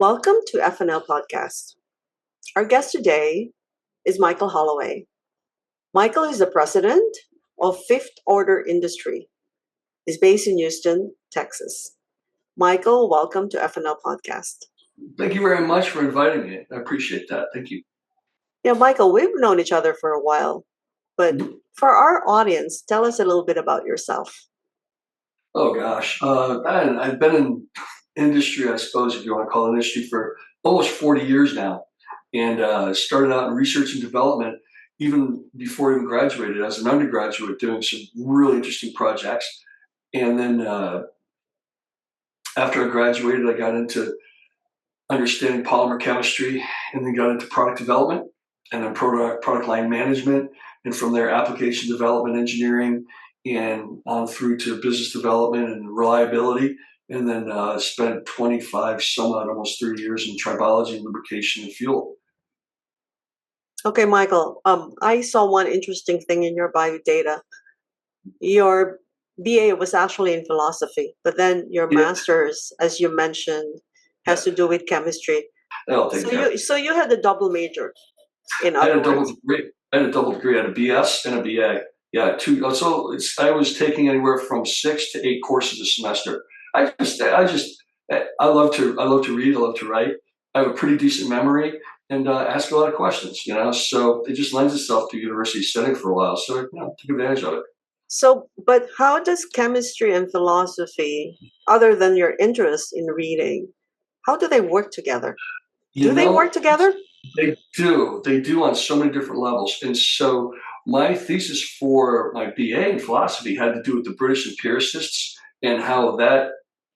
Welcome to F+L Podcast. Our guest today is Michael Holloway. Michael is the president of Fifth Order Industry. He's based in Houston, Texas. Michael, welcome to F+L Podcast. Thank you very much for inviting me. I appreciate that. Thank you. Yeah, Michael, we've known each other for a while, but for our audience, tell us a little bit about yourself. Oh gosh, I've been in industry, I suppose, if you want to call it industry, for almost 40 years now, and started out in research and development even before I even graduated as an undergraduate, doing some really interesting projects. And then after I graduated, I got into understanding polymer chemistry, and then got into product development, and then product line management, and from there application development engineering, and on through to business development and reliability, and then spent 25 some odd, almost 30 years in tribology and lubrication and fuel. Okay, Michael, I saw one interesting thing in your bio data. Your BA was actually in philosophy, but then your master's, as you mentioned, has to do with chemistry. So you had a double major, in other words. I had a double degree. I had a BS and a BA. Yeah, I was taking anywhere from 6 to 8 courses a semester. I love to read. I love to write. I have a pretty decent memory and ask a lot of questions. So it just lends itself to university setting for a while. So took advantage of it. So, but how does chemistry and philosophy, other than your interest in reading, how do they work together? Do they work together? They do. They do on so many different levels. And so my thesis for my BA in philosophy had to do with the British empiricists and how that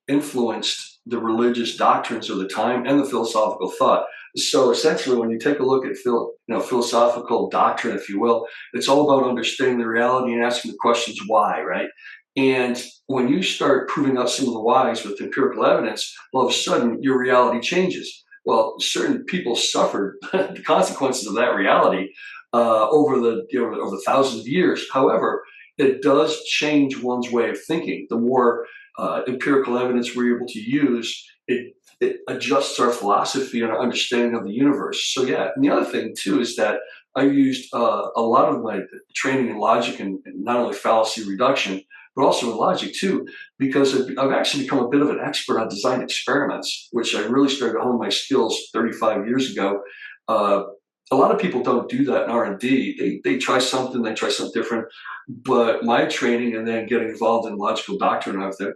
influenced the religious doctrines of the time and the philosophical thought. So essentially, when you take a look at philosophical doctrine, if you will, it's all about understanding the reality and asking the questions why, right? And when you start proving out some of the whys with empirical evidence, all of a sudden your reality changes. Well, certain people suffered the consequences of that reality over the thousands of years. However, it does change one's way of thinking. The more empirical evidence we're able to use, it adjusts our philosophy and our understanding of the universe. So yeah, and the other thing too is that I used a lot of my training in logic and not only fallacy reduction, but also in logic too, because I've actually become a bit of an expert on design experiments, which I really started to hone my skills 35 years ago. A lot of people don't do that in R&D. They try something different, but my training and then getting involved in logical doctrine out there,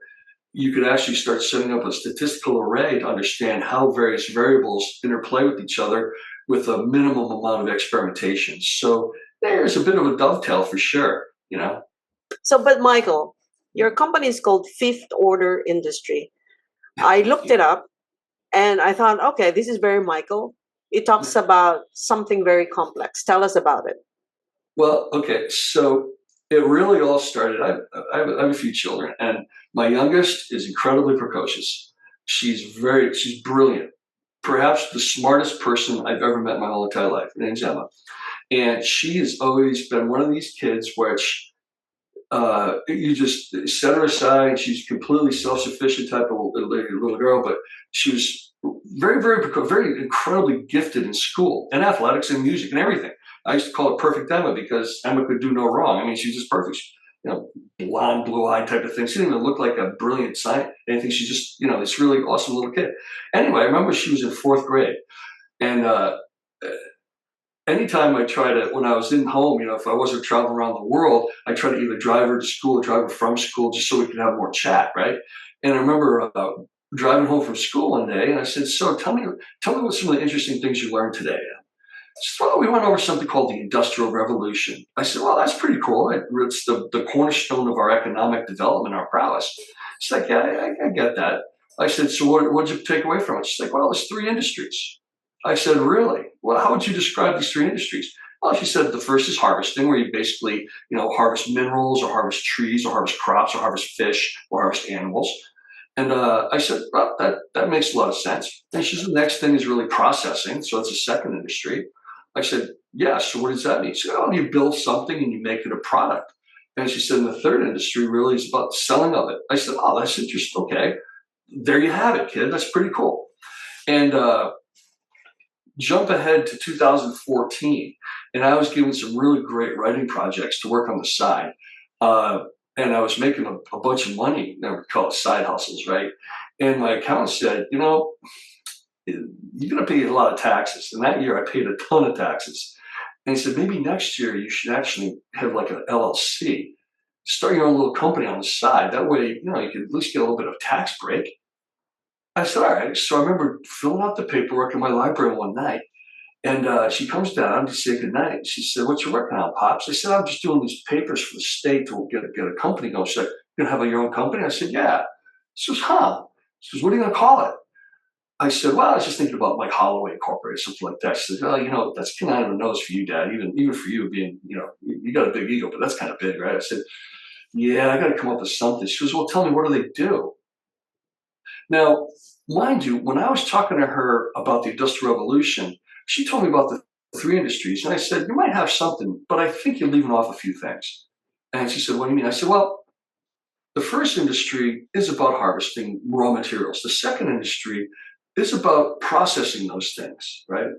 you could actually start setting up a statistical array to understand how various variables interplay with each other with a minimum amount of experimentation. So there's a bit of a dovetail for sure, So, but Michael, your company is called Fifth Order Industry. I looked it up and I thought, okay, this is very Michael. It talks about something very complex. Tell us about it. Well, okay, so it really all started. I have a few children, and my youngest is incredibly precocious. She's brilliant, perhaps the smartest person I've ever met in my whole entire life. Her name's Emma, and she has always been one of these kids which you just set her aside. She's completely self-sufficient type of little girl, but she was very incredibly gifted in school and athletics and music and everything. I used to call her Perfect Emma because Emma could do no wrong. I mean, she's just perfect. Blonde, blue-eyed type of thing. She didn't even look like a brilliant scientist. Anything. She's just, this really awesome little kid. Anyway, I remember she was in 4th grade, and anytime when I was in home, if I wasn't traveling around the world, I tried to either drive her to school or drive her from school just so we could have more chat, right? And I remember driving home from school one day, and I said, "So tell me what some of the interesting things you learned today." She said, "Well, we went over something called the Industrial Revolution." I said, "Well, that's pretty cool. It's the cornerstone of our economic development, our prowess." She's like, "Yeah, I get that." I said, "So what did you take away from it?" She's like, "Well, it's 3 industries." I said, "Really? Well, how would you describe these 3 industries?" Well, she said, "The first is harvesting, where you basically, harvest minerals or harvest trees or harvest crops or harvest fish or harvest animals." And I said, "Well, that makes a lot of sense." And she said, "The next thing is really processing. So that's a 2nd industry." I said, "Yeah, so what does that mean?" She said, "Oh, you build something and you make it a product." And she said, "The 3rd industry really is about selling of it." I said, "Oh, that's interesting. Okay, there you have it, kid. That's pretty cool." And jump ahead to 2014, and I was given some really great writing projects to work on the side. And I was making a bunch of money. Now we call it side hustles, right? And my accountant said, you're going to pay a lot of taxes. And that year I paid a ton of taxes. And he said, maybe next year you should actually have like an LLC. Start your own little company on the side. That way, you can at least get a little bit of tax break. I said, all right. So I remember filling out the paperwork in my library one night. And she comes down to say goodnight. She said, what you working on, Pops? I said, I'm just doing these papers for the state to get a company going. She said, you're going to have your own company? I said, yeah. She says, huh? She says, what are you going to call it? I said, well, I was just thinking about like Holloway Incorporated, something like that. She said, well, that's kind of on the nose for you, Dad. Even for you being, you got a big ego, but that's kind of big, right? I said, yeah, I got to come up with something. She goes, well, tell me, what do they do? Now, mind you, when I was talking to her about the Industrial Revolution, she told me about the three industries. And I said, you might have something, but I think you're leaving off a few things. And she said, what do you mean? I said, well, the first industry is about harvesting raw materials. The second industry is about processing those things, right?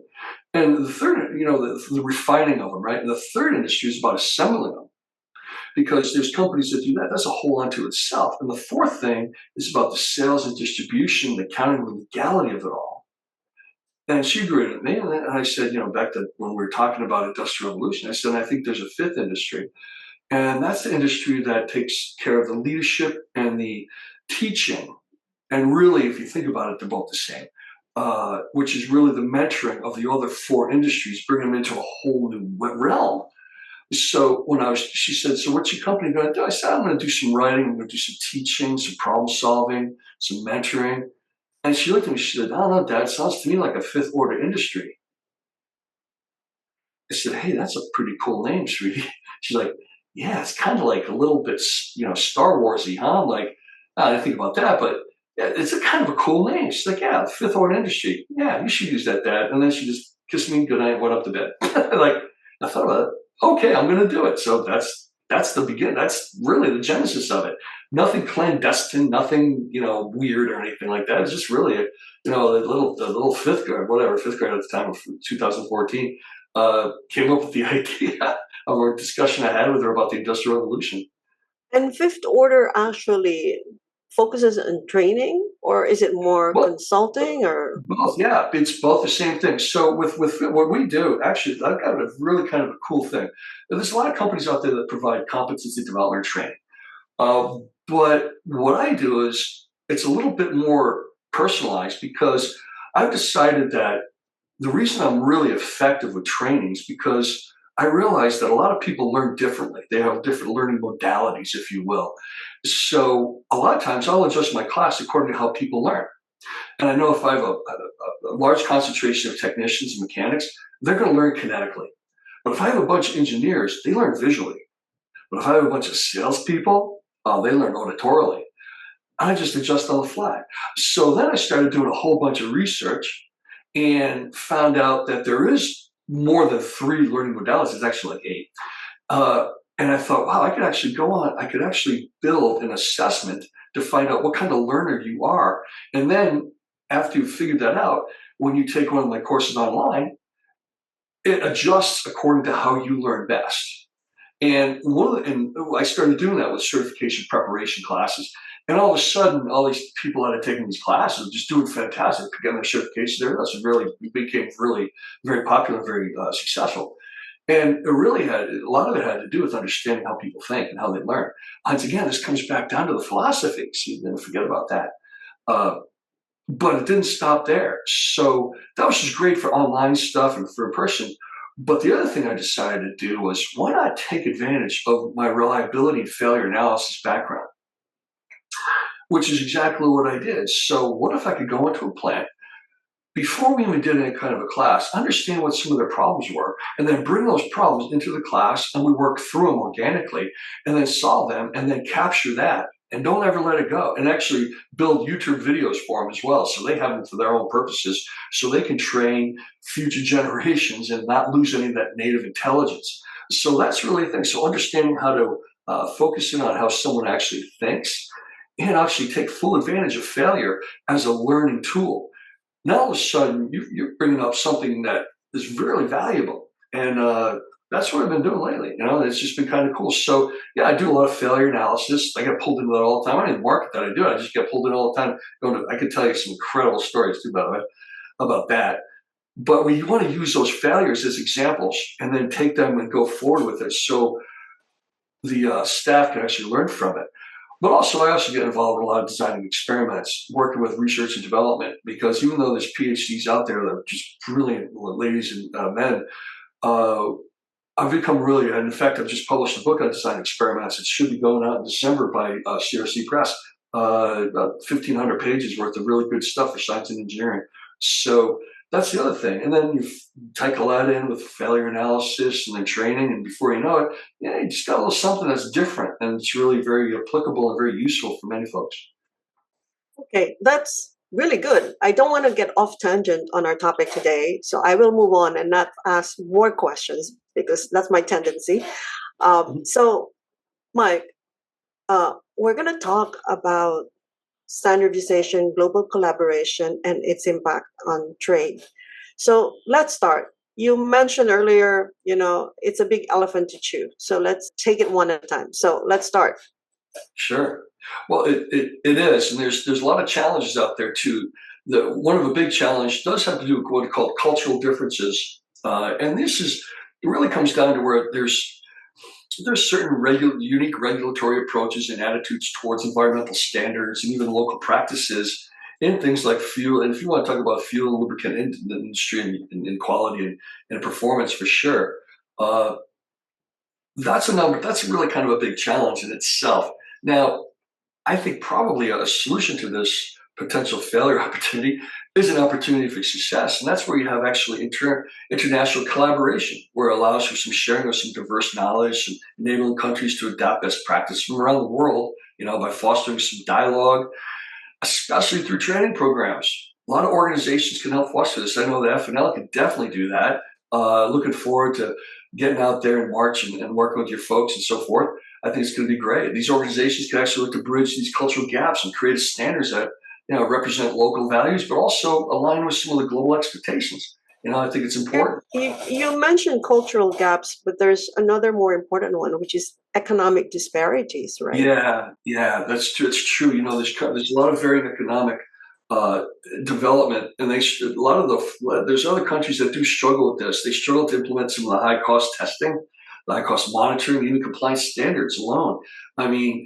And the third, the refining of them, right? And the third industry is about assembling them, because there's companies that do that. That's a whole unto itself. And the fourth thing is about the sales and distribution, the accounting, the legality of it all. And she agreed with me. And I said, back to when we were talking about Industrial Revolution, I said, I think there's a fifth industry. And that's the industry that takes care of the leadership and the teaching. And really, if you think about it, they're both the same, which is really the mentoring of the other four industries, bring them into a whole new realm. So she said, so what's your company going to do? I said, I'm going to do some writing, I'm going to do some teaching, some problem solving, some mentoring. And she looked at me, she said, I don't know, Dad, sounds to me like a fifth order industry. I said, hey, that's a pretty cool name, sweetie. She's like, yeah, it's kind of like a little bit, Star Warsy, huh? I'm like, I didn't think about that, but it's a kind of a cool name. She's like, yeah, fifth order industry. Yeah, you should use that, Dad. And then she just kissed me goodnight and went up to bed. Like, I thought about it. Okay, I'm going to do it. So that's the beginning. That's really the genesis of it. Nothing clandestine, nothing, weird or anything like that. It's just really, the little fifth grade at the time of 2014, came up with the idea of a discussion I had with her about the Industrial Revolution. And fifth order actually focuses on training, or is it more Well, consulting, or? both, yeah, it's both the same thing. So with what we do, actually, I've got a really kind of a cool thing. There's a lot of companies out there that provide competency development training. But what I do is it's a little bit more personalized, because I've decided that the reason I'm really effective with training is because I realize that a lot of people learn differently. They have different learning modalities, if you will. So a lot of times I'll adjust my class according to how people learn. And I know if I have a large concentration of technicians and mechanics, they're going to learn kinetically. But if I have a bunch of engineers, they learn visually. But if I have a bunch of salespeople, they learn auditorily. I just adjust on the fly. So then I started doing a whole bunch of research and found out that there is more than 3 learning modalities. It's actually like 8. And I thought, wow, I could actually go on. I could actually build an assessment to find out what kind of learner you are. And then after you've figured that out, when you take one of my courses online, it adjusts according to how you learn best. And I started doing that with certification preparation classes. And all of a sudden, all these people that had taken these classes were just doing fantastic, getting their certifications. It became really very popular, very successful. And a lot of it had to do with understanding how people think and how they learn. Once again, this comes back down to the philosophy, so you never forget about that. But it didn't stop there. So that was just great for online stuff and for in person. But the other thing I decided to do was, why not take advantage of my reliability and failure analysis background, which is exactly what I did. So what if I could go into a plant before we even did any kind of a class, understand what some of their problems were, and then bring those problems into the class, and we work through them organically, and then solve them, and then capture that, and don't ever let it go, and actually build YouTube videos for them as well, so they have them for their own purposes, so they can train future generations and not lose any of that native intelligence. So that's really the thing. So understanding how to focus in on how someone actually thinks, and actually take full advantage of failure as a learning tool. now all of a sudden you're bringing up something that is really valuable. And that's what I've been doing lately. It's just been kind of cool. So yeah, I do a lot of failure analysis. I get pulled into that all the time. I didn't market that I do. I just get pulled in all the time. I could tell you some incredible stories too, by the way, about that. But we want to use those failures as examples and then take them and go forward with it. So the staff can actually learn from it. But also, I also get involved in a lot of designing experiments, working with research and development, because even though there's PhDs out there that are just brilliant ladies and men, uh, I've become really, and in fact, I've just published a book on design experiments. It should be going out in December by CRC Press, about 1,500 pages worth of really good stuff for science and engineering. So that's the other thing. And then you take a lot in with failure analysis and then training, and before you know it, yeah, you just got a little something that's different, and it's really very applicable and very useful for many folks. Okay, that's really good. I don't want to get off tangent on our topic today, so I will move on and not ask more questions because that's my tendency. So, Mike, we're going to talk about standardization, global collaboration, and its impact on trade. So let's start. You mentioned earlier, it's a big elephant to chew. So let's take it one at a time. So let's start. Sure. Well, it is, and there's a lot of challenges out there too. One of the big challenge does have to do with what are called cultural differences, and it really comes down to where there's certain unique regulatory approaches and attitudes towards environmental standards and even local practices in things like fuel. And if you want to talk about fuel and lubricant industry and quality and performance, for sure, uh, that's really kind of a big challenge in itself. Now, I think probably a solution to this potential failure opportunity is an opportunity for success. And that's where you have actually international collaboration, where it allows for some sharing of some diverse knowledge and enabling countries to adopt best practice from around the world, by fostering some dialogue, especially through training programs. A lot of organizations can help foster this. I know the F+L can definitely do that. Looking forward to getting out there in March and working with your folks and so forth. I think it's going to be great. These organizations can actually look to bridge these cultural gaps and create standards that represent local values, but also align with some of the global expectations. I think it's important. You mentioned cultural gaps, but there's another more important one, which is economic disparities, right? Yeah, that's true. It's true. There's a lot of varying economic uh, development, and there's other countries that do struggle with this. They struggle to implement some of the high cost testing, the high cost monitoring, even compliance standards alone. I mean,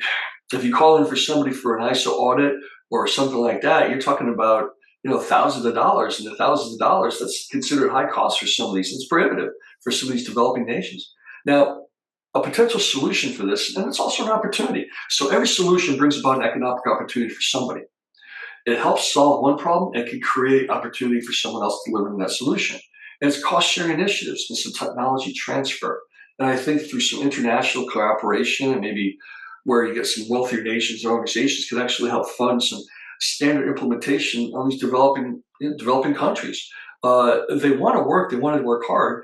if you call in for somebody for an ISO audit or something like that, you're talking about thousands of dollars, and the thousands of dollars that's considered high cost for some of these. It's prohibitive for some of these developing nations. Now, a potential solution for this, and it's also an opportunity. So every solution brings about an economic opportunity for somebody. It helps solve one problem and can create opportunity for someone else delivering that solution. And it's cost sharing initiatives and some technology transfer. And I think through some international cooperation and maybe where you get some wealthier nations and organizations can actually help fund some standard implementation on these developing countries. They want to work hard,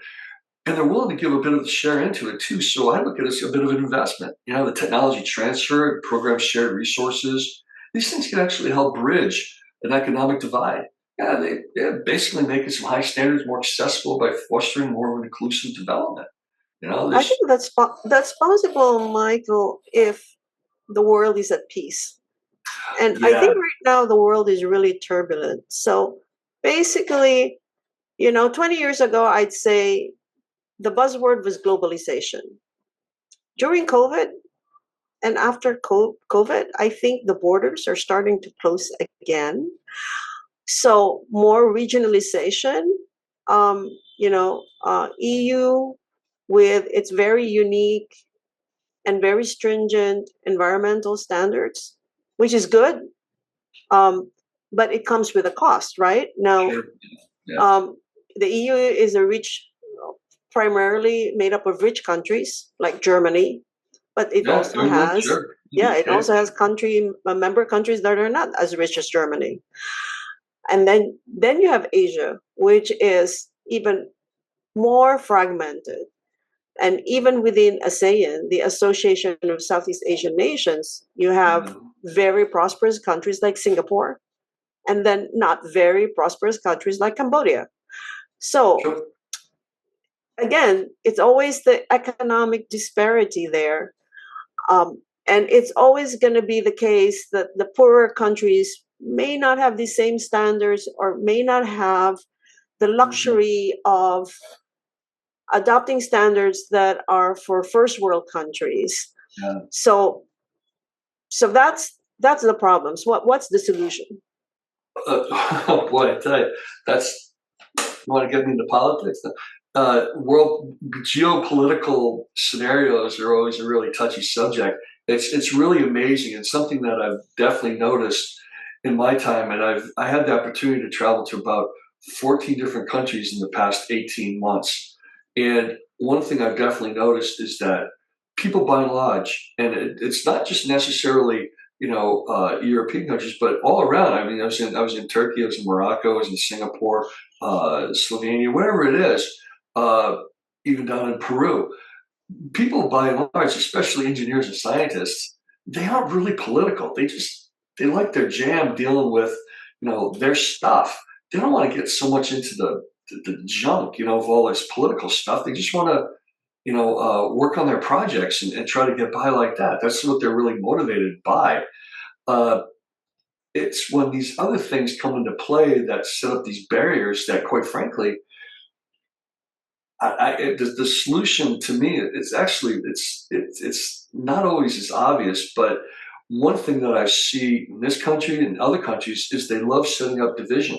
and they're willing to give a bit of the share into it too. So I look at it as a bit of an investment. The technology transfer, program shared resources, these things can actually help bridge an economic divide. They're basically making some high standards more accessible by fostering more of an inclusive development. I think that's possible, Michael, if the world is at peace. And I Yeah, think right now the world is really turbulent. So basically, 20 years ago, I'd say the buzzword was globalization. During COVID and after COVID, I think the borders are starting to close again. So more regionalization, EU with its very unique and very stringent environmental standards, which is good, but it comes with a cost, right? Now, sure. Yeah, um, the EU is primarily made up of rich countries like Germany, but it yeah, also doing that, has, sure. yeah, it Okay. also has member countries that are not as rich as Germany. And then you have Asia, which is even more fragmented. And even within ASEAN, the Association of Southeast Asian Nations, you have Mhm. very prosperous countries like Singapore, and then not very prosperous countries like Cambodia. So Sure. again, it's always the economic disparity there. And it's always going to be the case that the poorer countries may not have the same standards or may not have the luxury of adopting standards that are for first world countries. Yeah. So that's the problems. What's the solution? Oh boy, I tell you, that's, you want to get me into politics? World geopolitical scenarios are always a really touchy subject. It's really amazing. It's something that I've definitely noticed in my time, and I had the opportunity to travel to about 14 different countries in the past 18 months. And one thing I've definitely noticed is that people, by and large, and it's not just necessarily European countries, but all around. I mean, I was in Turkey, I was in Morocco, I was in Singapore, Slovenia, wherever it is, uh, even down in Peru. People, by and large, especially engineers and scientists, they aren't really political. They like their jam dealing with their stuff. They don't want to get so much into the junk, of all this political stuff. They just want to work on their projects and try to get by like that. That's what they're really motivated by. Uh, it's when these other things come into play that set up these barriers that, quite frankly, the solution to me is actually it's not always as obvious. But one thing that I see in this country and other countries is they love setting up division.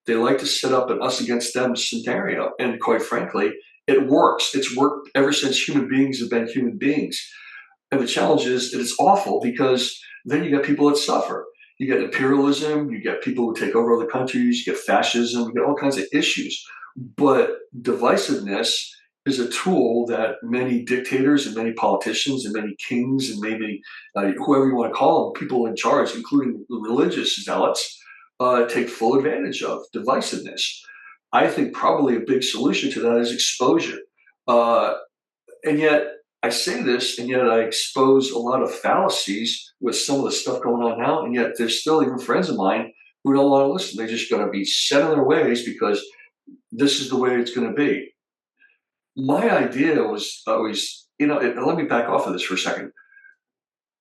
They like to set up an us against them scenario, and quite frankly, it works. It's worked ever since human beings have been human beings. And the challenge is that it's awful because then you get people that suffer. You get imperialism, you get people who take over other countries, you get fascism, you get all kinds of issues. But divisiveness is a tool that many dictators and many politicians and many kings and maybe whoever you want to call them, people in charge, including the religious zealots, take full advantage of divisiveness. I think probably a big solution to that is exposure. Uh, and yet, I say this, and yet I expose a lot of fallacies with some of the stuff going on now. And yet, there's still even friends of mine who don't want to listen. They're just going to be set in their ways because this is the way it's going to be. My idea was always, let me back off of this for a second.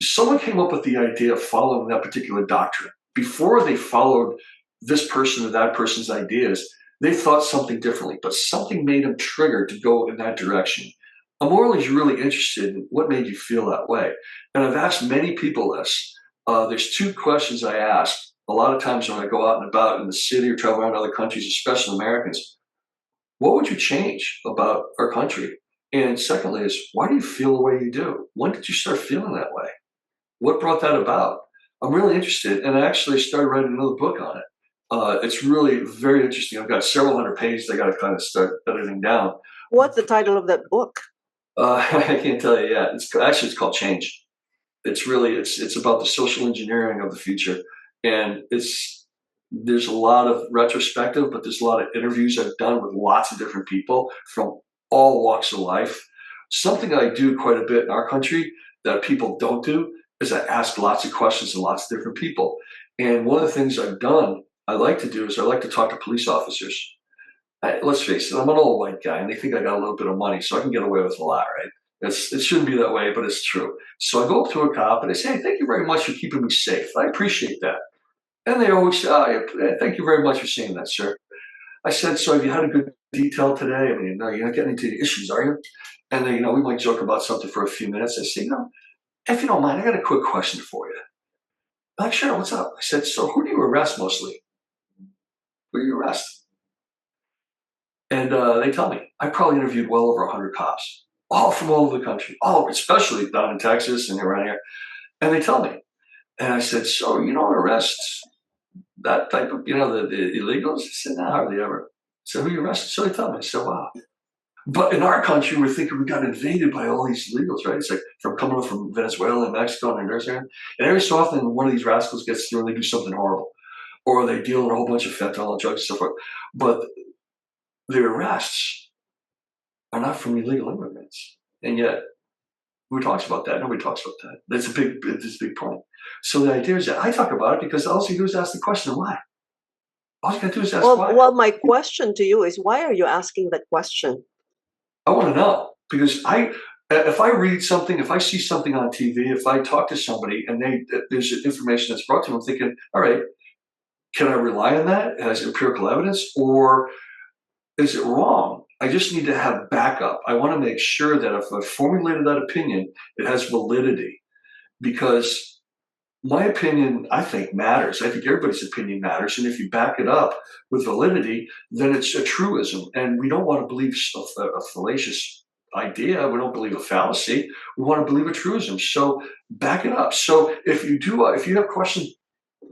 Someone came up with the idea of following that particular doctrine. Before they followed this person or that person's ideas, they thought something differently, but something made them triggered to go in that direction. I'm always really interested in what made you feel that way. And I've asked many people this. There's two questions I ask a lot of times when I go out and about in the city or travel around other countries, especially Americans. What would you change about our country? And secondly is, why do you feel the way you do? When did you start feeling that way? What brought that about? I'm really interested, and I actually started writing another book on it. It's really very interesting. I've got several hundred pages. I got to kind of start editing down. What's the title of that book? I can't tell you yet. It's called Change. It's about the social engineering of the future, and there's a lot of retrospective, but there's a lot of interviews I've done with lots of different people from all walks of life. Something I do quite a bit in our country that people don't do is I ask lots of questions to lots of different people. And one of the things I like to do is I like to talk to police officers. Let's face it, I'm an old white guy, and they think I got a little bit of money, so I can get away with a lot, right? It shouldn't be that way, but it's true. So I go up to a cop and I say, hey, thank you very much for keeping me safe. I appreciate that. And they always say, oh, yeah, thank you very much for saying that, sir. I said, so have you had a good detail today? I mean, no, you're not getting into the issues, are you? And then, we might joke about something for a few minutes. I say, if you don't mind, I got a quick question for you. Like, sure, what's up? I said, so who do you arrest mostly? Who do you arrest? And they tell me, I probably interviewed well over 100 cops, all from all over the country, all especially down in Texas and around here. And they tell me. And I said, so you don't arrest that type of, the illegals? I said, no, hardly ever. So who you arrested? So they tell me. I said, wow. But in our country, we're thinking we got invaded by all these illegals, right? It's like from coming up from Venezuela and Mexico and Honduras. And every so often, one of these rascals gets through and they do something horrible. Or they deal in a whole bunch of fentanyl and drugs and so forth. But their arrests are not from illegal immigrants. And yet, who talks about that? Nobody talks about that. It's a big point. So the idea is that I talk about it because all you do is ask the question, why? all you got to do is ask why. Well, my question to you is, why are you asking that question? I want to know because if I read something, if I see something on TV, if I talk to somebody and there's information that's brought to them, I'm thinking, all right, can I rely on that as empirical evidence or is it wrong? I just need to have backup. I want to make sure that if I formulated that opinion, it has validity because my opinion, I think, matters. I think everybody's opinion matters. And if you back it up with validity, then it's a truism. And we don't want to believe a fallacious idea. We don't believe a fallacy. We want to believe a truism. So back it up. So if you have questions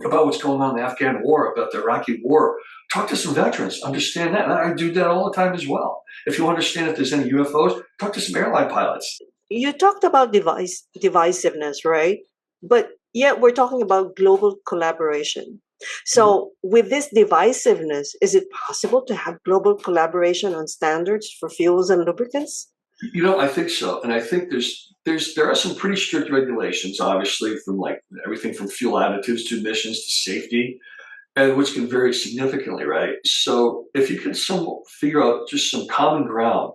about what's going on in the Afghan war, about the Iraqi war, talk to some veterans, understand that. And I do that all the time as well. If you understand if there's any UFOs, talk to some airline pilots. You talked about divisiveness, right? But yet we're talking about global collaboration. So with this divisiveness, is it possible to have global collaboration on standards for fuels and lubricants? I think so, and I think there are some pretty strict regulations, obviously, from like everything from fuel additives to emissions to safety, and which can vary significantly, right? So if you can figure out just some common ground,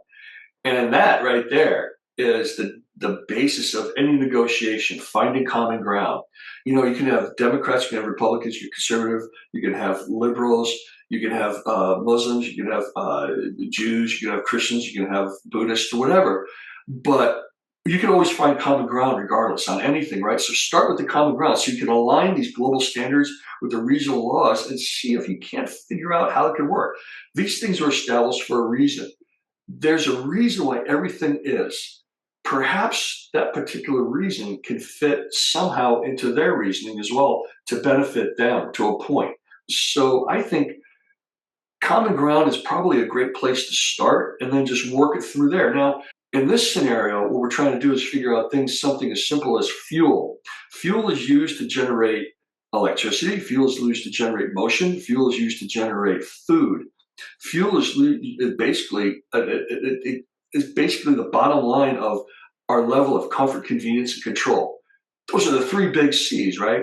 and that right there is the basis of any negotiation, finding common ground. You can have Democrats, you can have Republicans, you can conservative, you can have liberals, you can have Muslims, you can have Jews, you can have Christians, you can have Buddhists, or whatever. But you can always find common ground regardless on anything, right? So start with the common ground so you can align these global standards with the regional laws and see if you can't figure out how it can work. These things are established for a reason. There's a reason why everything is. Perhaps that particular reason can fit somehow into their reasoning as well to benefit them to a point. So I think common ground is probably a great place to start and then just work it through there. Now, in this scenario, what we're trying to do is figure out something as simple as fuel. Fuel is used to generate electricity. Fuel is used to generate motion. Fuel is used to generate food. Fuel is basically the bottom line of our level of comfort, convenience, and control. Those are the three big C's, right?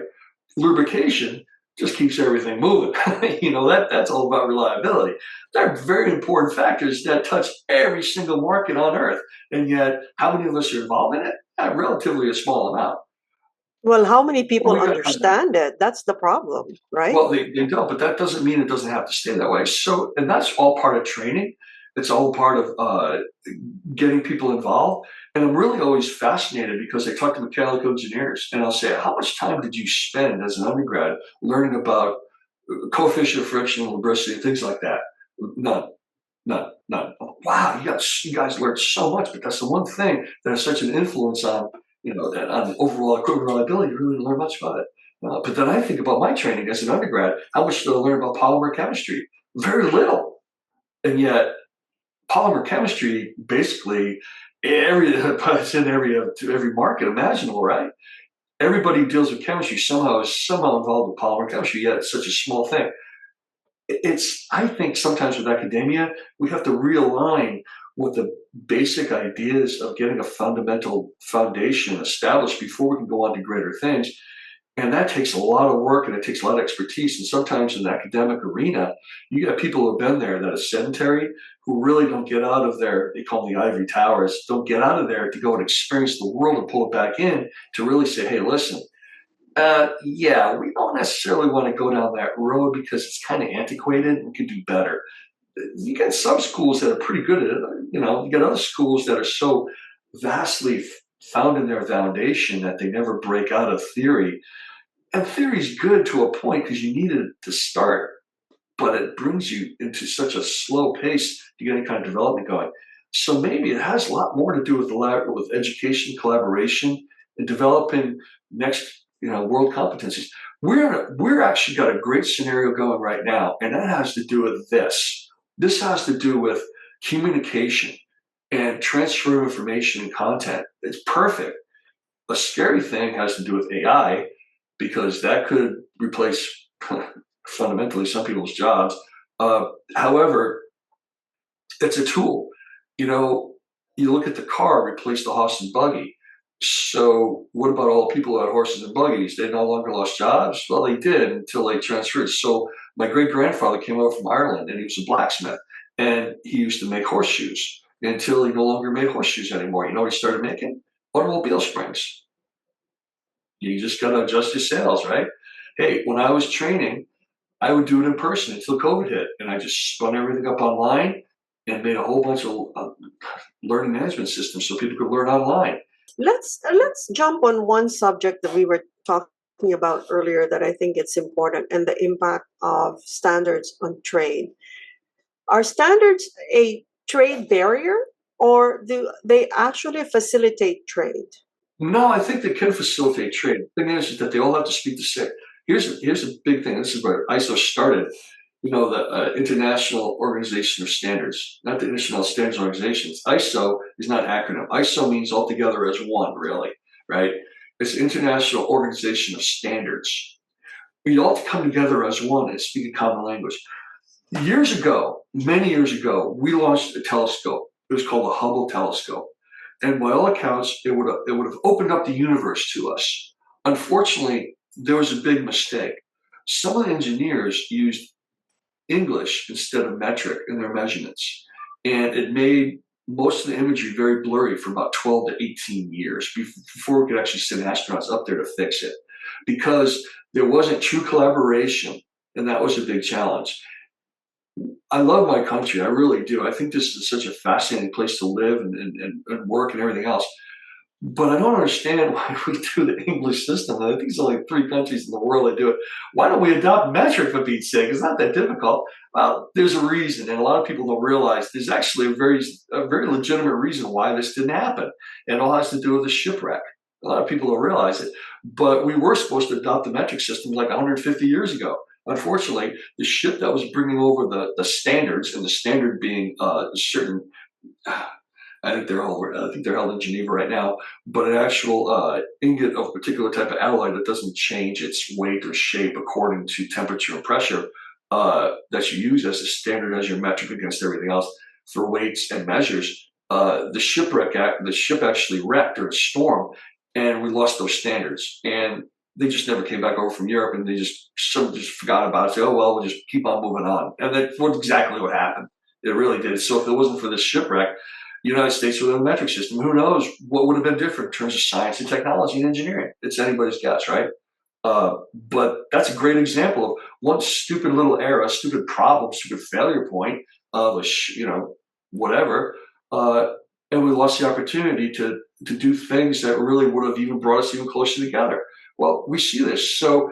Lubrication just keeps everything moving. That's all about reliability. They're very important factors that touch every single market on earth. And yet, how many of us are involved in it? Relatively a small amount. Well, how many Well, people we got understand it? That's the problem, right? Well, they don't, but that doesn't mean it doesn't have to stay that way. So, and that's all part of training. It's all part of getting people involved. And I'm really always fascinated because I talk to mechanical engineers and I'll say, how much time did you spend as an undergrad learning about coefficient of friction, lubricity, things like that? None. None. Wow, you guys learned so much, but that's the one thing that has such an influence on, on overall equipment reliability. You really didn't learn much about it. But then I think about my training as an undergrad. How much did I learn about polymer chemistry? Very little. And yet, polymer chemistry basically it's in every market imaginable, right? Everybody deals with chemistry is somehow involved with polymer chemistry. Yet it's such a small thing. I think sometimes with academia, we have to realign with the basic ideas of getting a fundamental foundation established before we can go on to greater things. And that takes a lot of work and it takes a lot of expertise. And sometimes in the academic arena, you got people who have been there that are sedentary, who really don't get out of they call them the ivory towers, don't get out of there to go and experience the world and pull it back in to really say, hey, listen, we don't necessarily want to go down that road because it's kind of antiquated and could do better. You get some schools that are pretty good at it. You get other schools that are so vastly found in their foundation that they never break out of theory. And theory is good to a point because you need it to start, but it brings you into such a slow pace to get any kind of development going. So maybe it has a lot more to do with education, collaboration, and developing next world competencies. We're actually got a great scenario going right now, and that has to do with this. This has to do with communication and transfer of information and content. It's perfect. A scary thing has to do with AI because that could replace fundamentally some people's jobs. However, it's a tool. You look at the car replace the horse and buggy. So what about all the people who had horses and buggies? They no longer lost jobs? Well, they did until they transferred. So my great-grandfather came over from Ireland, and he was a blacksmith, and he used to make horseshoes until he no longer made horseshoes anymore. You know what he started making? Automobile springs. You just got to adjust your sails, right? Hey, when I was training, I would do it in person until COVID hit, and I just spun everything up online and made a whole bunch of learning management systems so people could learn online. Let's jump on one subject that we were talking about earlier that I think it's important, and the impact of standards on trade. Are standards a trade barrier, or do they actually facilitate trade? No, I think they can facilitate trade. The thing is that they all have to speak the same. Here's a big thing. This is where ISO started. You know, the International Organization of Standards, not the International Standards Organizations. ISO is not an acronym. ISO means all together as one, really, right? It's International Organization of Standards. We all come together as one and speak a common language. Years ago, many years ago, we launched a telescope. It was called the Hubble telescope. And by all accounts, it would have opened up the universe to us. Unfortunately, there was a big mistake. Some of the engineers used English instead of metric in their measurements. And it made most of the imagery very blurry for about 12 to 18 years before we could actually send astronauts up there to fix it, because there wasn't true collaboration. And that was a big challenge. I love my country. I really do. I think this is such a fascinating place to live and work and everything else. But I don't understand why we do the English system. I think there's only 3 countries in the world that do it. Why don't we adopt metric, for Pete's sake? It's not that difficult. Well, there's a reason, and a lot of people don't realize there's actually a very legitimate reason why this didn't happen. And it all has to do with the shipwreck. A lot of people don't realize it. But we were supposed to adopt the metric system like 150 years ago. Unfortunately, the ship that was bringing over the standards, and the standard being certain, I think they're held in Geneva right now, but an actual ingot of a particular type of alloy that doesn't change its weight or shape according to temperature and pressure, that you use as a standard, as your metric against everything else for weights and measures. The ship actually wrecked during a storm, and we lost those standards. And they just never came back over from Europe, and they just forgot about it. Say, oh well, we'll just keep on moving on. And that's exactly what happened. It really did. So if it wasn't for this shipwreck, the United States with a metric system, who knows what would have been different in terms of science and technology and engineering? It's anybody's guess, right? But that's a great example of one stupid little error, stupid problem, stupid failure point of whatever, and we lost the opportunity to do things that really would have even brought us even closer together. Well, we see this. So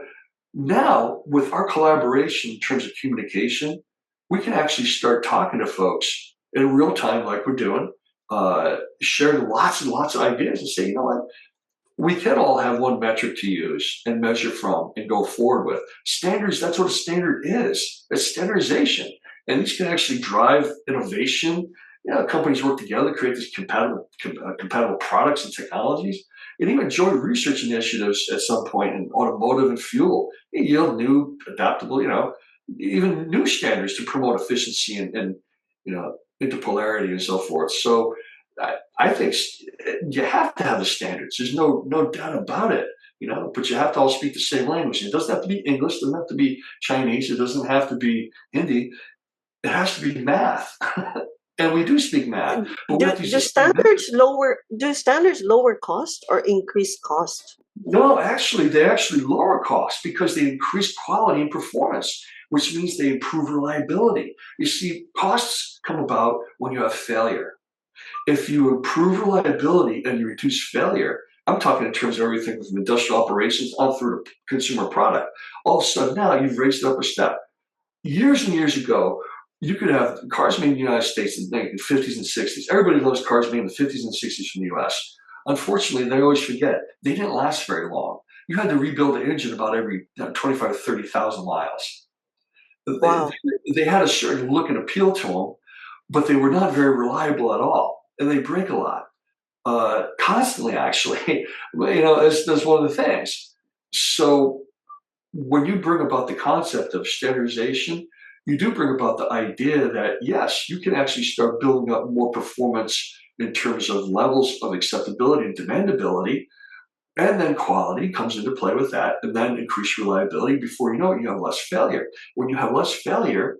now, with our collaboration in terms of communication, we can actually start talking to folks in real time, like we're doing, share lots and lots of ideas, and say, you know what, we can all have one metric to use and measure from and go forward with. Standards, that's what a standard is. It's standardization. And these can actually drive innovation. You know, companies work together to create these compatible products and technologies, and even joint research initiatives at some point in automotive and fuel. They yield new, adaptable, even new standards to promote efficiency and interpolarity and so forth. So I think you have to have the standards. There's no doubt about it. But you have to all speak the same language. It doesn't have to be English. It doesn't have to be Chinese. It doesn't have to be Hindi. It has to be math. And we do speak math. But Do standards lower cost or increase cost? No, actually, they actually lower costs because they increase quality and performance, which means they improve reliability. You see, costs come about when you have failure. If you improve reliability and you reduce failure, I'm talking in terms of everything from industrial operations all through to consumer product. All of a sudden now you've raised it up a step. Years and years ago, you could have cars made in the United States in the 50s and 60s. Everybody loves cars made in the 50s and 60s from the US. Unfortunately, they always forget they didn't last very long. You had to rebuild the engine about every 25 to 30,000 miles. Wow. They had a certain look and appeal to them, but they were not very reliable at all. And they break a lot, constantly, actually. That's one of the things. So when you bring about the concept of standardization, you do bring about the idea that, yes, you can actually start building up more performance in terms of levels of acceptability and demandability. And then quality comes into play with that, and then increased reliability. Before you know it, you have less failure. When you have less failure,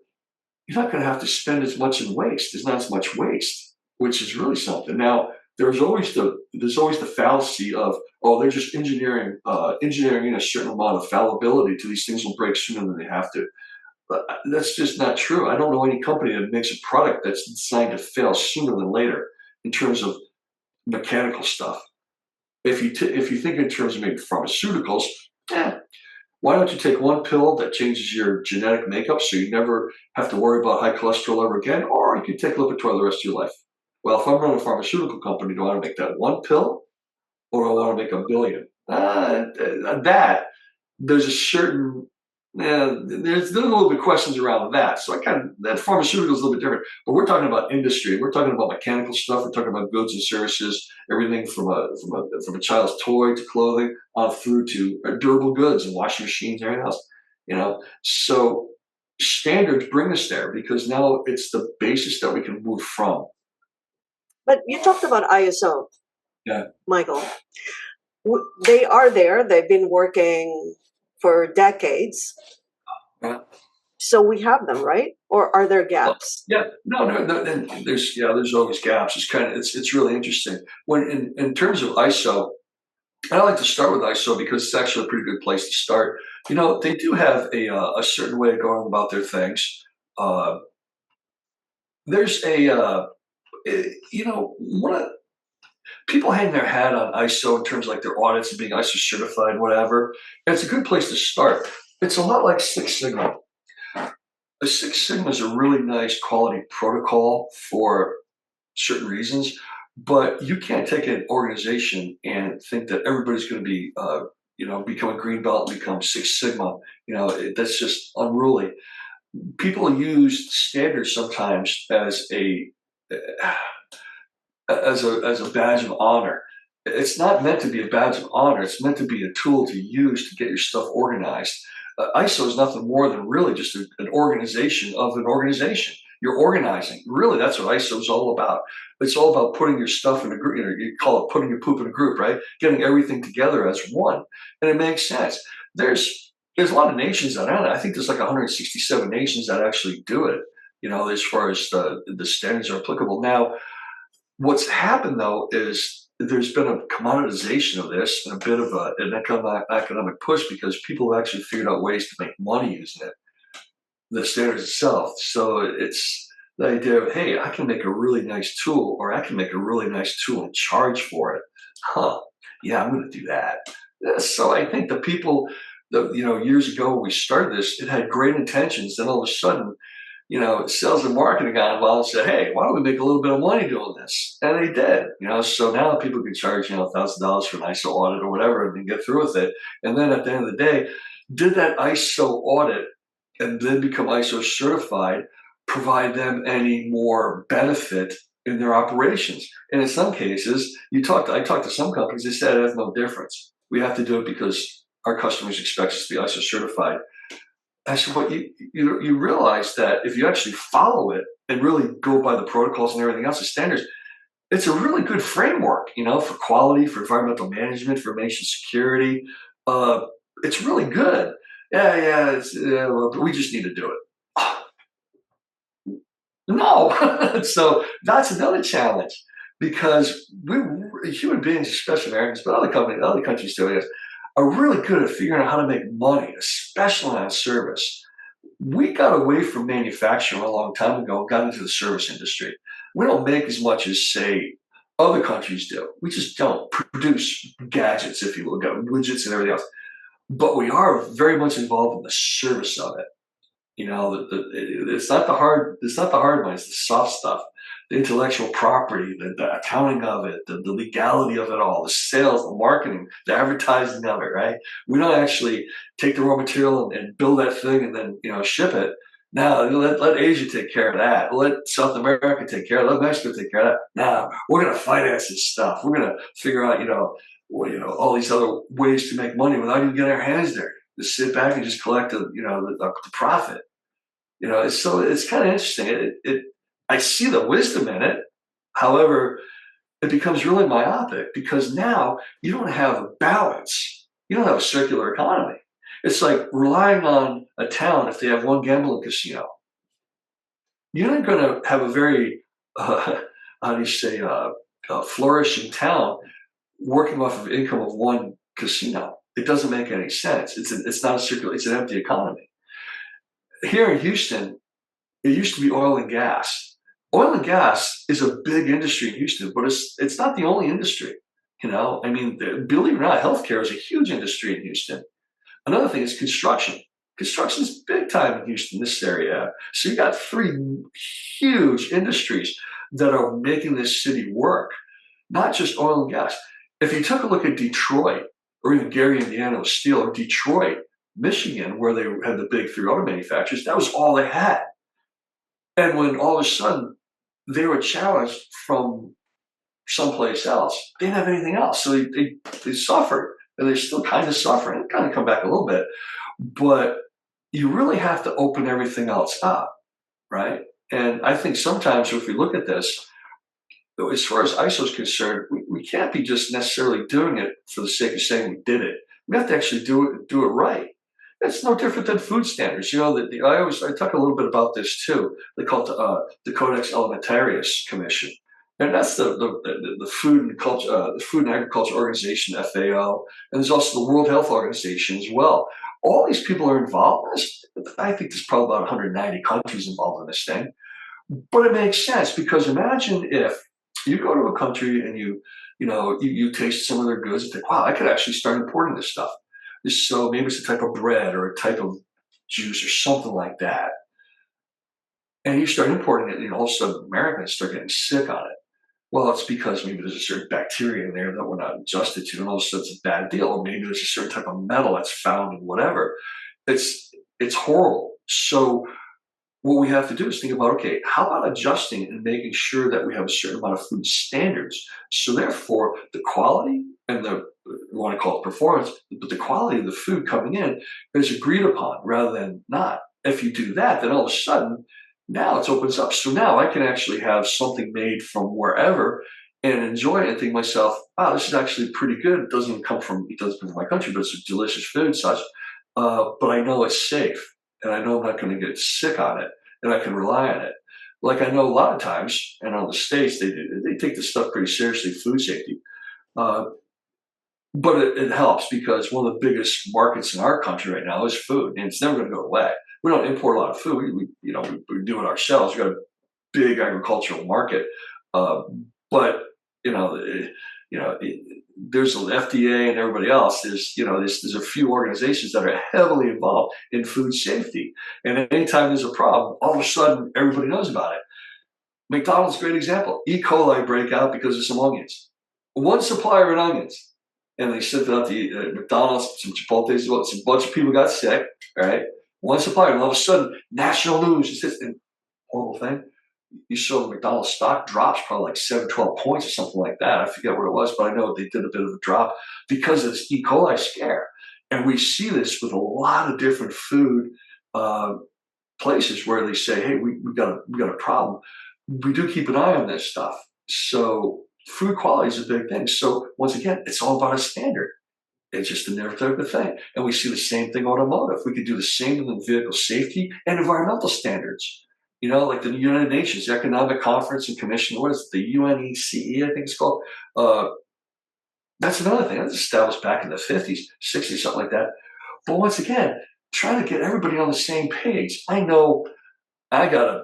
you're not going to have to spend as much in waste. There's not as much waste, which is really something. Now, there's always the fallacy of, oh, they're just engineering in a certain amount of fallibility to these things will break sooner than they have to. But that's just not true. I don't know any company that makes a product that's designed to fail sooner than later in terms of mechanical stuff. If you think in terms of maybe pharmaceuticals, eh, why don't you take one pill that changes your genetic makeup so you never have to worry about high cholesterol ever again, or you can take Lipitor the rest of your life. Well, if I'm running a pharmaceutical company, do I want to make that one pill, or do I want to make a billion? That there's a certain there's a little bit of questions around that. So that pharmaceutical is a little bit different. But we're talking about industry. We're talking about mechanical stuff. We're talking about goods and services. Everything from a child's toy to clothing, on through to durable goods and washing machines and everything else. So standards bring us there because now it's the basis that we can move from. But you talked about ISO, Yeah. Michael. They are there. They've been working for decades. Yeah. So we have them, right? Or are there gaps? Yeah, no. And there's always gaps. It's really interesting when in terms of ISO. I like to start with ISO because it's actually a pretty good place to start. They do have a certain way of going about their things. There's one of people hang their hat on ISO in terms of like their audits and being ISO certified, whatever. And it's a good place to start. It's a lot like Six Sigma. A Six Sigma is a really nice quality protocol for certain reasons, but you can't take an organization and think that everybody's going to be, become a green belt and become Six Sigma. That's just unruly. People use standards sometimes as a badge of honor. It's not meant to be a badge of honor. It's meant to be a tool to use to get your stuff organized. ISO is nothing more than really just an organization of an organization. You're organizing. Really, that's what ISO is all about. It's all about putting your stuff in a group. You call it putting your poop in a group, right? Getting everything together as one, and it makes sense. There's a lot of nations that I think there's like 167 nations that actually do it. As far as the standards are applicable now. What's happened, though, is there's been a commoditization of this and a bit of an economic push because people have actually figured out ways to make money using it, the standards itself. So it's the idea of, hey, I can make a really nice tool, or I can make a really nice tool and charge for it. Yeah, I'm going to do that. So I think the people, years ago when we started this, it had great intentions. Then all of a sudden, sales and marketing got involved and said, hey, why don't we make a little bit of money doing this? And they did, so now people can charge, $1,000 for an ISO audit or whatever and then get through with it. And then at the end of the day, did that ISO audit and then become ISO certified provide them any more benefit in their operations? And in some cases, I talked to some companies, they said it has no difference. We have to do it because our customers expect us to be ISO certified. I said, but you realize that if you actually follow it and really go by the protocols and everything else, the standards, it's a really good framework, for quality, for environmental management, for information security. It's really good. Well, we just need to do it. No. So that's another challenge because human beings, especially Americans, but other countries too, are really good at figuring out how to make money, especially on service. We got away from manufacturing a long time ago and got into the service industry. We don't make as much as, say, other countries do. We just don't produce gadgets, if you will, got widgets and everything else. But we are very much involved in the service of it. It's not the hard money, it's the soft stuff. The intellectual property, the accounting of it, the legality of it all, the sales, the marketing, the advertising of it, right? We don't actually take the raw material and build that thing and then, ship it. Now, let Asia take care of that. Let South America take care of it. Let Mexico take care of that. Now, we're going to finance this stuff. We're going to figure out, all these other ways to make money without even getting our hands dirty. Just sit back and just collect the profit. So it's kind of interesting. I see the wisdom in it. However, it becomes really myopic because now you don't have a balance. You don't have a circular economy. It's like relying on a town if they have one gambling casino. You're not going to have a very, how do you say, flourishing town working off of income of one casino. It doesn't make any sense. It's not a circular, it's an empty economy. Here in Houston, it used to be oil and gas. Oil and gas is a big industry in Houston, but it's not the only industry. I mean, believe it or not, healthcare is a huge industry in Houston. Another thing is construction. Construction is big time in Houston, this area. So you got three huge industries that are making this city work, not just oil and gas. If you took a look at Detroit, or even Gary, Indiana with steel, or Detroit, Michigan, where they had the big three auto manufacturers, that was all they had. And when all of a sudden they were challenged from someplace else, they didn't have anything else. So they suffered, and they're still kind of suffering. They kind of come back a little bit. But you really have to open everything else up, right? And I think sometimes if we look at this, as far as ISO is concerned, we can't be just necessarily doing it for the sake of saying we did it. We have to actually do it right. It's no different than food standards. I talk a little bit about this too. They call it the Codex Alimentarius Commission, and that's the Food and Culture, the Food and Agriculture Organization, FAO, and there's also the World Health Organization as well. All these people are involved in this. I think there's probably about 190 countries involved in this thing, but it makes sense because imagine if you go to a country and you taste some of their goods and think, wow, I could actually start importing this stuff. So maybe it's a type of bread or a type of juice or something like that. And you start importing it, and all of a sudden Americans start getting sick on it. Well, it's because maybe there's a certain bacteria in there that we're not adjusted to, and all of a sudden it's a bad deal. Or maybe there's a certain type of metal that's found in whatever. It's horrible. So what we have to do is think about, okay, how about adjusting and making sure that we have a certain amount of food standards? So therefore, the quality and we want to call it performance, but the quality of the food coming in is agreed upon rather than not. If you do that, then all of a sudden, now it opens up. So now I can actually have something made from wherever and enjoy it and think to myself, wow, this is actually pretty good. It doesn't come from my country, but it's a delicious food, such. But I know it's safe. And I know I'm not going to get sick on it, and I can rely on it. Like I know a lot of times, and on the States, they take this stuff pretty seriously, food safety. But it helps because one of the biggest markets in our country right now is food, and it's never going to go away. We don't import a lot of food. We do it ourselves. We've got a big agricultural market, but there's the FDA and everybody else. There's a few organizations that are heavily involved in food safety. And anytime there's a problem, all of a sudden everybody knows about it. McDonald's, great example. E. coli breakout because of some onions. One supplier in onions. And they sent it out to McDonald's, some Chipotle's, a bunch of people got sick, right? One supplier, and all of a sudden, national news. It's a horrible thing. You saw the McDonald's stock drops probably like 7, 12 points or something like that. I forget what it was, but I know they did a bit of a drop because of this E. coli scare. And we see this with a lot of different food places where they say, hey, we got a problem. We do keep an eye on this stuff. So food quality is a big thing. So once again, it's all about a standard. It's just a never type of thing. And we see the same thing automotive. We could do the same in vehicle safety and environmental standards. Like the United Nations Economic Conference and Commission, what is it, the UNECE, I think it's called. That's another thing. That was established back in the 50s, 60s, something like that. But once again, trying to get everybody on the same page. I know I like a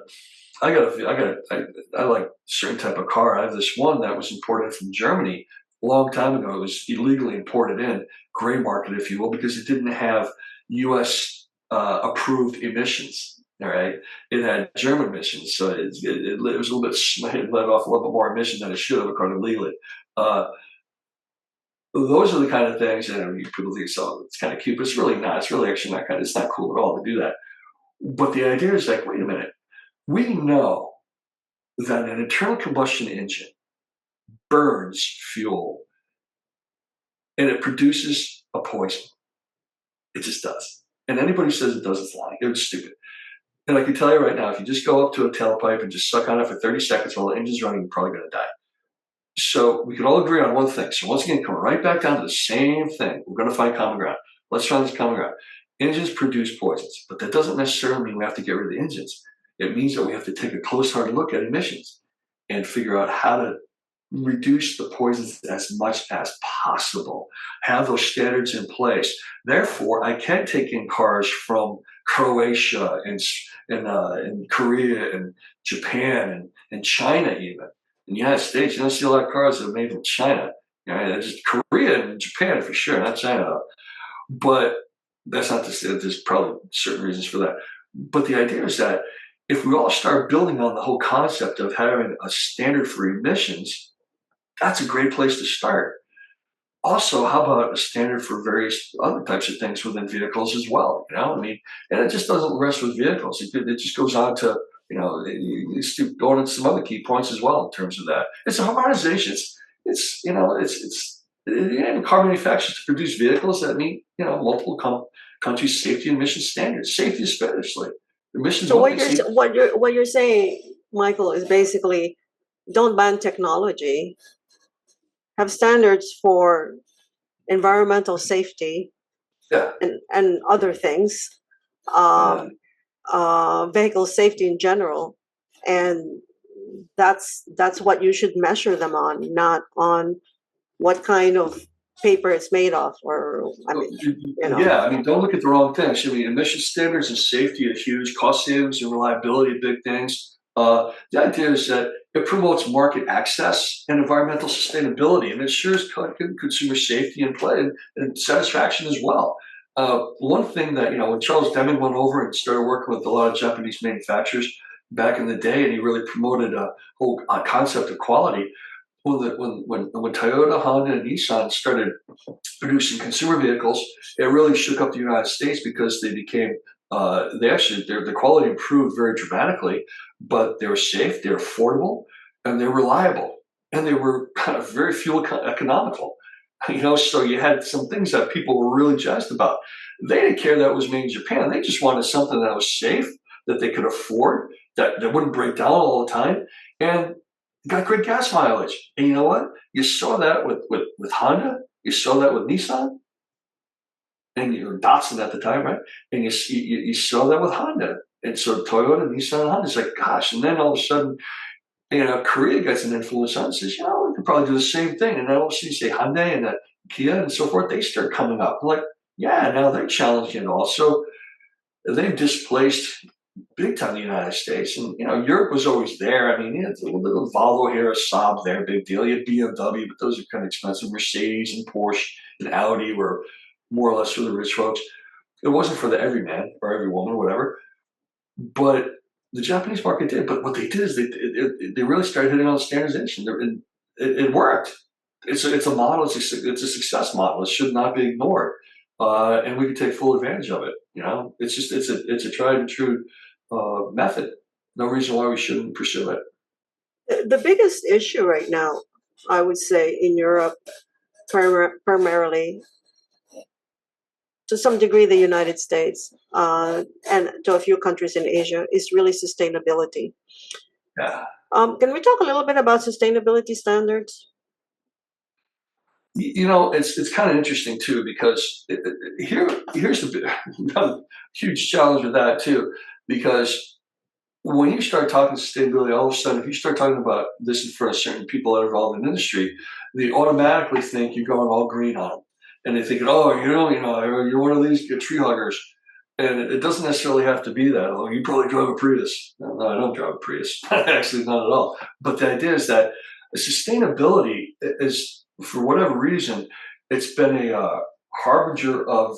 certain type of car. I have this one that was imported from Germany a long time ago. It was illegally imported in, gray market, if you will, because it didn't have U.S. Approved emissions. All right, it had German emissions, so it was a little bit, it let off a little bit more emission than it should have according to legally. Those are the kind of things that people think, so it's kind of cute, but it's really not. It's really actually not it's not cool at all to do that. But the idea is like, wait a minute, we know that an internal combustion engine burns fuel and it produces a poison. It just does. And anybody who says it does, it's lying. It's stupid. And I can tell you right now, if you just go up to a tailpipe and just suck on it for 30 seconds while the engine's running, you're probably going to die. So we can all agree on one thing. So once again, come right back down to the same thing. We're going to find common ground. Let's find this common ground. Engines produce poisons, but that doesn't necessarily mean we have to get rid of the engines. It means that we have to take a close, hard look at emissions and figure out how to reduce the poisons as much as possible. Have those standards in place. Therefore, I can take in cars from Croatia and Korea and Japan and China even. In the United States, you don't see a lot of cars that are made from China. You know, just Korea and Japan for sure, not China. But that's not to say that there's probably certain reasons for that. But the idea is that if we all start building on the whole concept of having a standard for emissions, that's a great place to start. Also, how about a standard for various other types of things within vehicles as well? You know, I mean, and it just doesn't rest with vehicles. It just goes on to, you know, it's going into some other key points as well in terms of that. It's a harmonization. It's you know, car manufacturers to produce vehicles that meet, you know, multiple countries' safety and emission standards. Safety especially. Emissions So one thing. what you're saying, Michael, is basically don't ban technology, have standards for environmental safety Yeah. and other things, Yeah. vehicle safety in general, and that's what you should measure them on, not on what kind of paper it's made of, or I mean, you know. Yeah, I mean, don't look at the wrong things. I mean, emission standards and safety are huge. Cost savings and reliability are big things. The idea is that it promotes market access and environmental sustainability and ensures consumer safety and play and satisfaction as well. One thing that, you know, when Charles Deming went over and started working with a lot of Japanese manufacturers back in the day, and he really promoted a whole concept of quality. When Toyota, Honda, and Nissan started producing consumer vehicles, it really shook up the United States because they became their quality improved very dramatically, but they were safe, they're affordable, and they're reliable, and they were kind of very fuel economical. You know, so you had some things that people were really jazzed about. They didn't care that it was made in Japan. They just wanted something that was safe, that they could afford, that wouldn't break down all the time, and got great gas mileage. And you know what? You saw that with Honda. You saw that with Nissan, and you were Datsun at the time, right? And you saw that with Honda. And so Toyota, Nissan, and Honda. It's like, gosh. And then all of a sudden, you know, Korea gets an influence on it and says, you know, we could probably do the same thing. And then all of a sudden, you say Hyundai and Kia and so forth, they start coming up. I'm like, yeah, now they're challenging it all. So they've displaced big time the United States. And, you know, Europe was always there. I mean, you had a little Volvo here, a Saab there, big deal. You had BMW, but those are kind of expensive. Mercedes and Porsche and Audi were more or less for the rich folks. It wasn't for the everyman or every woman or whatever. But the Japanese market did. But what they did is they really started hitting on standardization. It worked. It's a model. It's a success model. It should not be ignored. And we can take full advantage of it. You know, it's a tried and true method. No reason why we shouldn't pursue it. The biggest issue right now, I would say, in Europe, primarily, to some degree, the United States, and to a few countries in Asia, is really sustainability. Yeah. Can we talk a little bit about sustainability standards? You know, it's kind of interesting too, because here's the huge challenge with that too, because when you start talking sustainability, all of a sudden, if you start talking about this in front of certain people that are involved in the industry, they automatically think you're going all green on them, and they think, oh, you're one of these tree huggers, and it doesn't necessarily have to be that. Oh, you probably drive a Prius. No, I don't drive a Prius. Actually, not at all. But the idea is that sustainability is, for whatever reason, it's been a harbinger of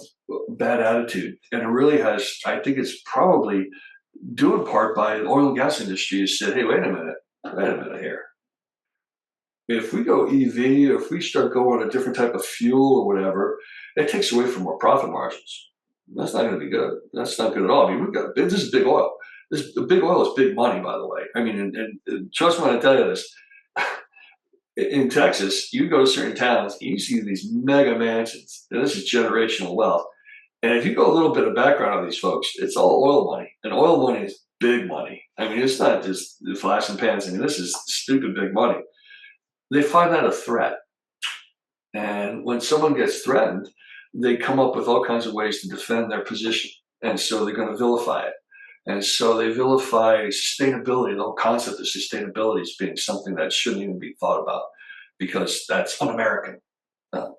bad attitude, and it really has. I think it's probably due in part by the oil and gas industry has said, hey, wait a minute here. If we go EV, or if we start going a different type of fuel or whatever, it takes away from our profit margins. That's not going to be good. That's not good at all. I mean, this is big oil. Big oil is big money, by the way. I mean, and trust me when I tell you this. In Texas, you go to certain towns, and you see these mega mansions, and this is generational wealth. And if you go a little bit of background on these folks, it's all oil money. And oil money is big money. I mean, it's not just the flash and pans. I mean, this is stupid big money. they find that a threat. And when someone gets threatened, they come up with all kinds of ways to defend their position. And so they're going to vilify it. And so they vilify sustainability, the whole concept of sustainability as being something that shouldn't even be thought about because that's un-American. Uh,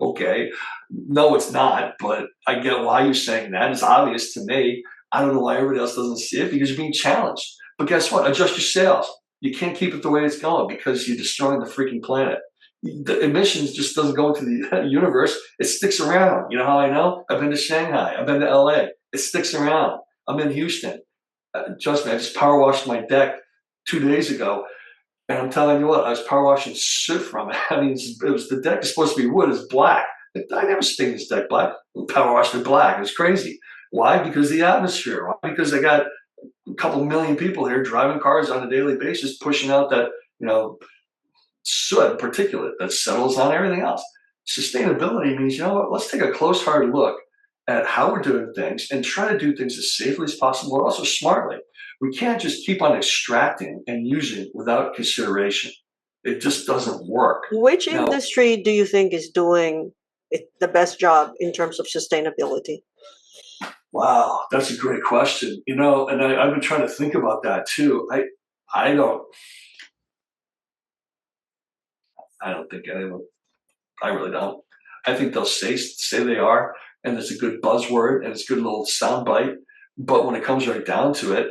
okay, no, it's not, but I get why you're saying that. It's obvious to me. I don't know why everybody else doesn't see it because you're being challenged. But guess what? Adjust your sails. You can't keep it the way it's going because you're destroying the freaking planet. The emissions just doesn't go into the universe. It sticks around. You know how I know? I've been to Shanghai. I've been to LA. It sticks around. I'm in Houston. Trust me, I just power washed my deck 2 days ago. And I'm telling you what, I was power washing soot from it. I mean, it was the deck is supposed to be wood, it's black. I never stained this deck black. Power washed it black. It was crazy. Why? Because of the atmosphere. Why? Because I got a couple million people here driving cars on a daily basis, pushing out that, soot particulate that settles on everything else. Sustainability means, you know what, let's take a close, hard look at how we're doing things and try to do things as safely as possible, but also smartly. We can't just keep on extracting and using without consideration. It just doesn't work. Which Now, industry do you think is doing the best job in terms of sustainability? wow, that's a great question. And I've been trying to think about that too. I don't think anyone. I really don't. I think they'll say they are, and it's a good buzzword and it's a good little soundbite. But when it comes right down to it,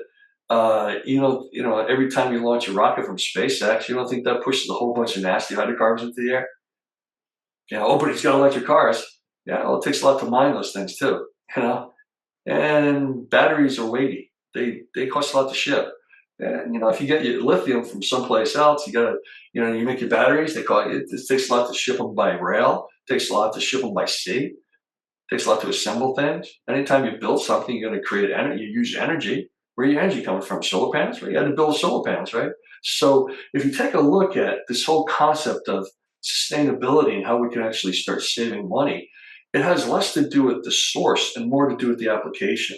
every time you launch a rocket from SpaceX, you don't think that pushes a whole bunch of nasty hydrocarbons into the air? But he's got electric cars. Yeah, well, it takes a lot to mine those things too. And batteries are weighty. They cost a lot to ship. And if you get your lithium from someplace else, you gotta, you make your batteries. It takes a lot to ship them by rail. It takes a lot to ship them by sea. It takes a lot to assemble things. Anytime you build something, you're going to create energy. You use energy. Where your energy coming from? Solar panels. Well, you had to build solar panels, right? So if you take a look at this whole concept of sustainability and how we can actually start saving money, it has less to do with the source and more to do with the application.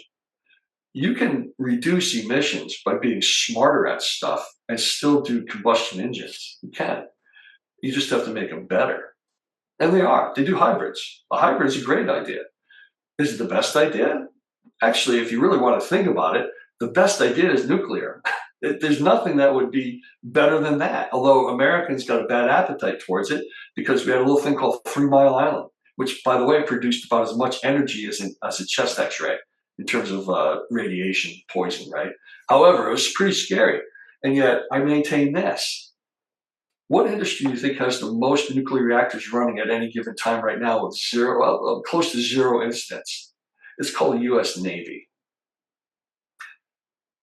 You can reduce emissions by being smarter at stuff and still do combustion engines. You can. You just have to make them better. And they are. They do hybrids. A hybrid is a great idea. Is it the best idea? Actually, if you really want to think about it, the best idea is nuclear. There's nothing that would be better than that. Although Americans got a bad appetite towards it because we had a little thing called 3 Mile Island, which, by the way, produced about as much energy as a chest X-ray in terms of radiation poison, right? However, it was pretty scary. And yet I maintain this. What industry do you think has the most nuclear reactors running at any given time right now with close to zero incidents? It's called the U.S. Navy.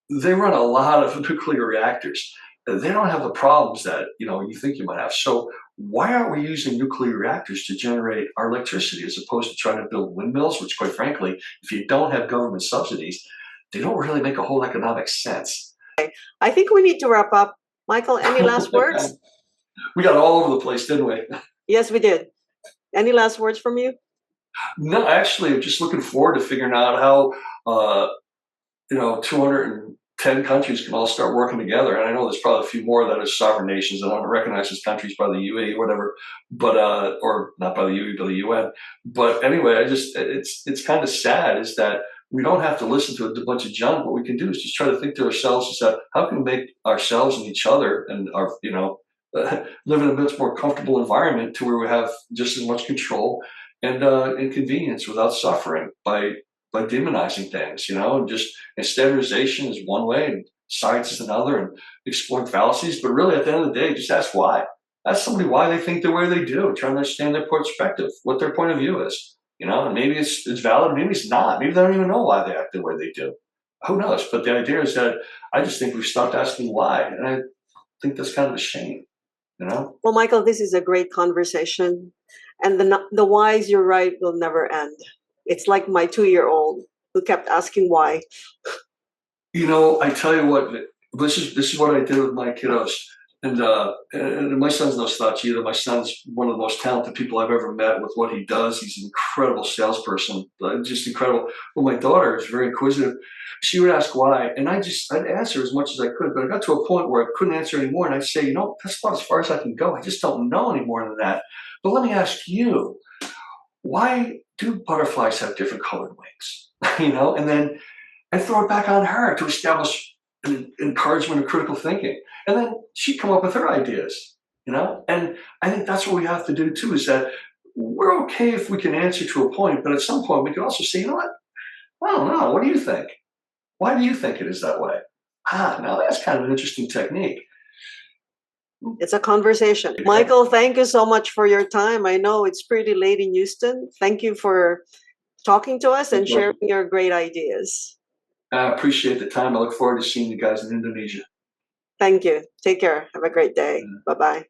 They run a lot of nuclear reactors. They don't have the problems that you think you might have. So why aren't we using nuclear reactors to generate our electricity as opposed to trying to build windmills, which quite frankly, if you don't have government subsidies, they don't really make a whole economic sense. I think we need to wrap up. Michael, any last words? We got all over the place, didn't we? Yes, we did. Any last words from you? No, actually, I'm just looking forward to figuring out how 210 countries can all start working together. And I know there's probably a few more that are sovereign nations that aren't recognized as countries by the U.A.E. or whatever, but or not by the U.A.E. by the UN. But anyway, it's kind of sad is that we don't have to listen to a bunch of junk. What we can do is just try to think to ourselves is that how can we make ourselves and each other and our live in a much more comfortable environment to where we have just as much control and convenience without suffering by demonizing things, and standardization is one way and science is another and exploring fallacies. But really at the end of the day, just ask why. Ask somebody why they think the way they do, try to understand their perspective, what their point of view is, and maybe it's valid, maybe it's not. Maybe they don't even know why they act the way they do. Who knows? But the idea is that I just think we've stopped asking why. And I think that's kind of a shame. Well, Michael, this is a great conversation. And the whys, you're right, will never end. It's like my 2-year-old who kept asking why. I tell you what, this is what I did with my kiddos. And my son's no slouch either. My son's one of the most talented people I've ever met with what he does. He's an incredible salesperson, just incredible. Well, my daughter is very inquisitive. She would ask why, and I'd answer as much as I could, but I got to a point where I couldn't answer anymore, and I'd say, that's about as far as I can go. I just don't know any more than that. But let me ask you, why do butterflies have different colored wings? And then I throw it back on her to establish an encouragement of critical thinking. And then she'd come up with her ideas, And I think that's what we have to do too, is that we're okay if we can answer to a point, but at some point we can also say, you know what? I don't know. What do you think? Why do you think it is that way? Now that's kind of an interesting technique. It's a conversation. Michael, thank you so much for your time. I know it's pretty late in Houston. Thank you for talking to us and sharing your great ideas. I appreciate the time. I look forward to seeing you guys in Indonesia. Thank you. Take care. Have a great day. Bye-bye.